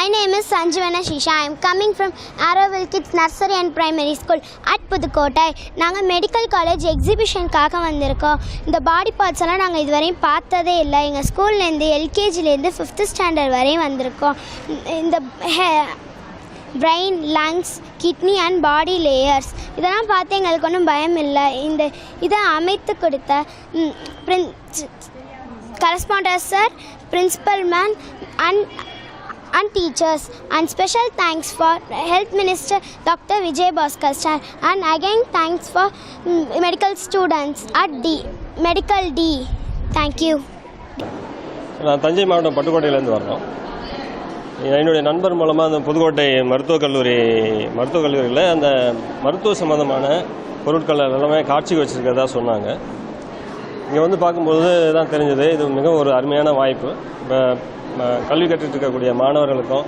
My name is Sanjivana Shisha. I am coming from Arrowville Kids Nursery and Primary School at Pudukottai. நாங்கள் medical college எக்ஸிபிஷனுக்காக வந்திருக்கோம். இந்த body parts எல்லாம் நாங்கள் இதுவரையும் பார்த்ததே இல்லை. எங்கள் ஸ்கூல்லேருந்து எல்கேஜிலேருந்து 5th ஸ்டாண்டர்ட் வரையும் வந்திருக்கோம். இந்த brain, lungs, kidney and body layers இதெல்லாம் பார்த்து எங்களுக்கு ஒன்றும் பயம் இல்லை. இதை அமைத்து கொடுத்த correspondent sir, principal man and teachers, and special thanks for Health Minister Dr. Vijay Bhaskar sir, and again thanks for medical students at Medical D. Thank you. நான் தஞ்சை மாவட்டம் பட்டுக்கோட்டையிலேருந்து வர்றோம். என்னுடைய நண்பர் மூலமாக அந்த புதுக்கோட்டை மருத்துவக் கல்லூரியில் அந்த மருத்துவ சம்பந்தமான பொருட்கள் எல்லாமே காட்சிக்கு வச்சுருக்கிறதா சொன்னாங்க. இங்கே வந்து பார்க்கும்போது தான் தெரிஞ்சது இது மிகவும் ஒரு அருமையான வாய்ப்பு. கல்வி கற்றுட்டு இருக்கக்கூடிய மாணவர்களுக்கும்